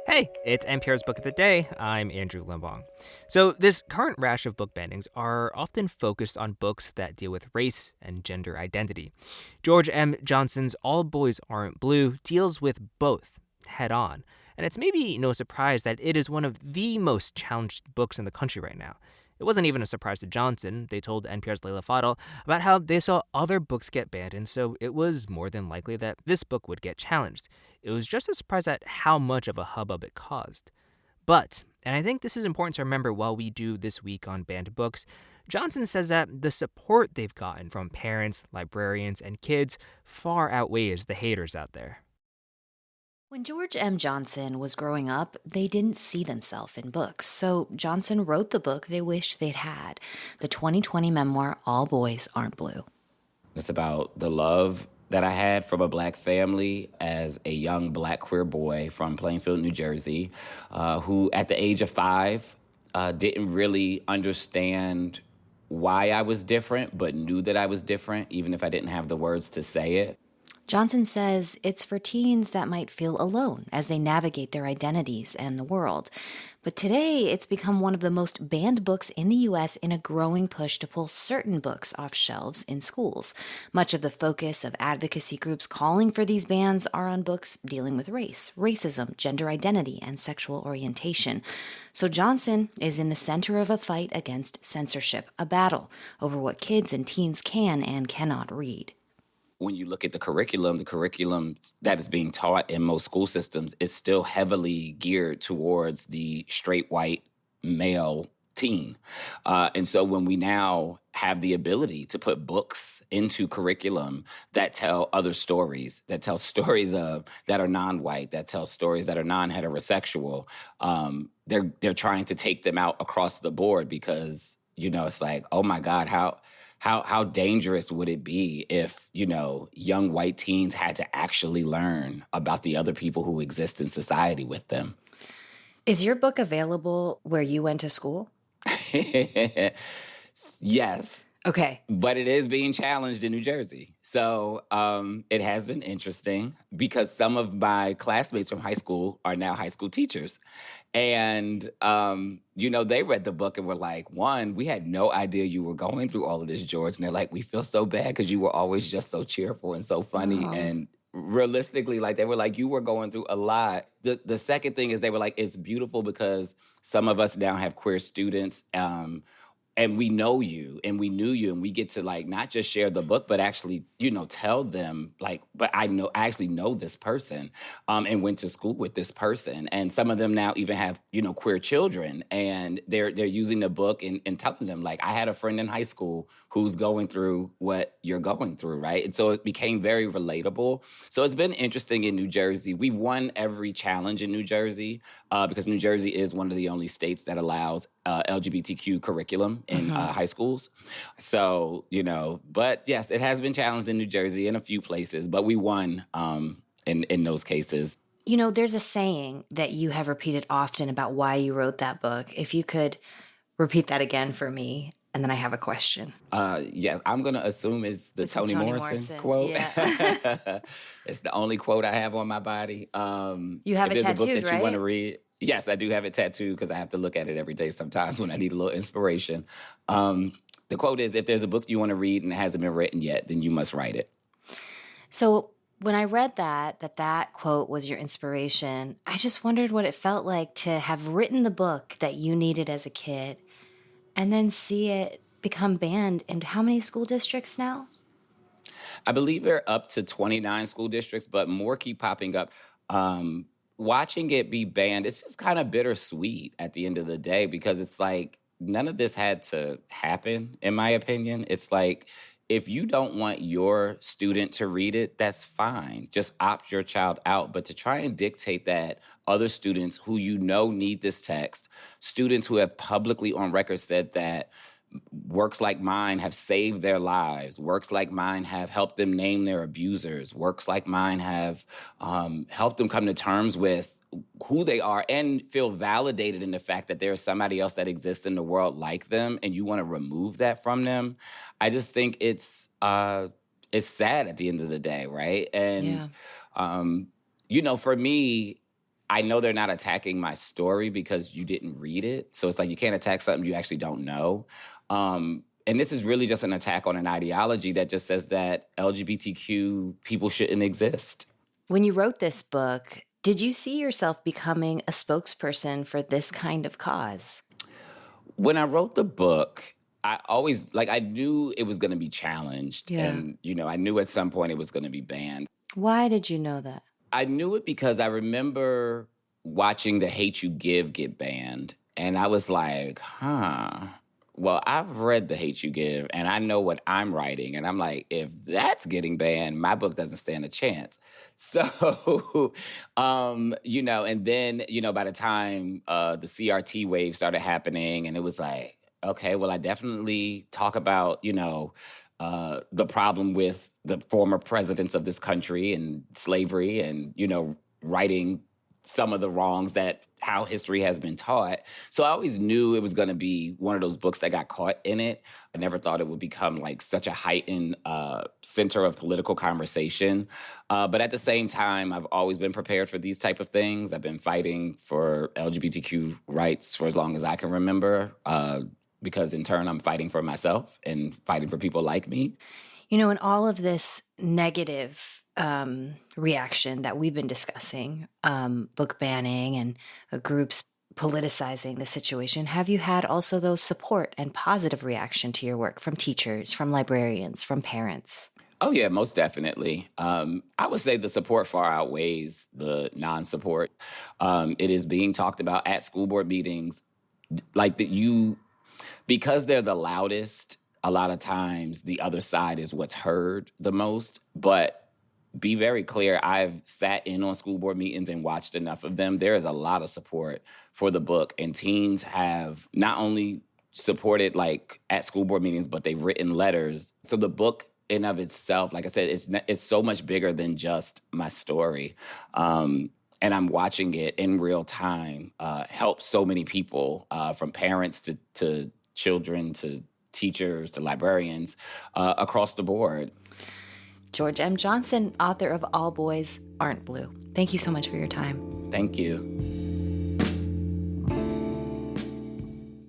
Hey, it's NPR's Book of the Day. I'm Andrew Limbong. So, this current rash of book bannings are often focused on books that deal with race and gender identity. George M. Johnson's All Boys Aren't Blue deals with both head on. And it's maybe no surprise that it is one of the most challenged books in the country right now. It wasn't even a surprise to Johnson. They told NPR's Leila Fadel about how they saw other books get banned, and so it was more than likely that this book would get challenged. It was just a surprise at how much of a hubbub it caused. But, and I think this is important to remember while we do this week on banned books, Johnson says that the support they've gotten from parents, librarians, and kids far outweighs the haters out there. When George M. Johnson was growing up, they didn't see themselves in books, so Johnson wrote the book they wished they'd had, the 2020 memoir All Boys Aren't Blue. It's about the love that I had from a black family as a young black queer boy from Plainfield, New Jersey, who at the age of 5 didn't really understand why I was different, but knew that I was different, even if I didn't have the words to say it. Johnson says it's for teens that might feel alone as they navigate their identities and the world. But today, it's become one of the most banned books in the U.S. in a growing push to pull certain books off shelves in schools. Much of the focus of advocacy groups calling for these bans are on books dealing with race, racism, gender identity, and sexual orientation. So Johnson is in the center of a fight against censorship, a battle over what kids and teens can and cannot read. When you look at the curriculum that is being taught in most school systems is still heavily geared towards the straight white male teen. And so when we now have the ability to put books into curriculum that tell other stories, that tell stories that are non-white, that tell stories that are non-heterosexual, they're trying to take them out across the board because, it's like, oh my God, how dangerous would it be if, young white teens had to actually learn about the other people who exist in society with them? Is your book available where you went to school? Yes. Okay. But it is being challenged in New Jersey. So it has been interesting because some of my classmates from high school are now high school teachers. And, they read the book and were like, one, we had no idea you were going through all of this, George. And they're like, we feel so bad because you were always just so cheerful and so funny. Oh. And realistically, they were like, you were going through a lot. The second thing is they were like, it's beautiful because some of us now have queer students, and we know you and we knew you and we get to not just share the book, but actually, tell them but I actually know this person and went to school with this person. And some of them now even have, queer children, and they're using the book and telling them I had a friend in high school who's going through what you're going through, right? And so it became very relatable. So it's been interesting in New Jersey. We've won every challenge in New Jersey because New Jersey is one of the only states that allows LGBTQ curriculum in high schools. So, but yes, it has been challenged in New Jersey in a few places, but we won in those cases. There's a saying that you have repeated often about why you wrote that book. If you could repeat that again for me, and then I have a question. Yes, I'm going to assume it's the Toni Morrison quote. Yeah. It's the only quote I have on my body. You have if it there's a book tattooed, that you want to right? read, yes, I do have it tattooed because I have to look at it every day sometimes when I need a little inspiration. The quote is, if there's a book you want to read and it hasn't been written yet, then you must write it. So when I read that quote was your inspiration, I just wondered what it felt like to have written the book that you needed as a kid and then see it become banned in how many school districts now? I believe they're up to 29 school districts, but more keep popping up. Watching it be banned, it's just kind of bittersweet at the end of the day because it's like none of this had to happen, in my opinion. It's like, if you don't want your student to read it, that's fine. Just opt your child out. But to try and dictate that other students who need this text, students who have publicly on record said that works like mine have saved their lives, works like mine have helped them name their abusers, works like mine have helped them come to terms with who they are and feel validated in the fact that there's somebody else that exists in the world like them, and you want to remove that from them. I just think it's sad at the end of the day, right? And, for me, I know they're not attacking my story because you didn't read it. So it's like you can't attack something you actually don't know. And this is really just an attack on an ideology that just says that LGBTQ people shouldn't exist. When you wrote this book, did you see yourself becoming a spokesperson for this kind of cause? When I wrote the book, I always, like, I knew it was going to be challenged. Yeah. And, I knew at some point it was going to be banned. Why did you know that? I knew it because I remember watching The Hate You Give get banned. And I was like, well, I've read The Hate You Give and I know what I'm writing. And I'm like, if that's getting banned, my book doesn't stand a chance. So, and then, by the time the CRT wave started happening, and it was like, okay, well, I definitely talk about, the problem with the former presidents of this country and slavery and, writing some of the wrongs that how history has been taught. So I always knew it was going to be one of those books that got caught in it. I never thought it would become like such a heightened center of political conversation. But at the same time, I've always been prepared for these type of things. I've been fighting for LGBTQ rights for as long as I can remember, because in turn, I'm fighting for myself and fighting for people like me. In all of this negative reaction that we've been discussing, book banning and groups politicizing the situation, have you had also those support and positive reaction to your work from teachers, from librarians, from parents? Oh, yeah, most definitely. I would say the support far outweighs the non-support. It is being talked about at school board meetings, like because they're the loudest. A lot of times the other side is what's heard the most. But be very clear, I've sat in on school board meetings and watched enough of them. There is a lot of support for the book. And teens have not only supported like at school board meetings, but they've written letters. So the book in of itself, like I said, it's so much bigger than just my story. And I'm watching it in real time help so many people, from parents to children to teachers to librarians across the board. George M. Johnson, author of All Boys Aren't Blue. Thank you so much for your time. Thank you.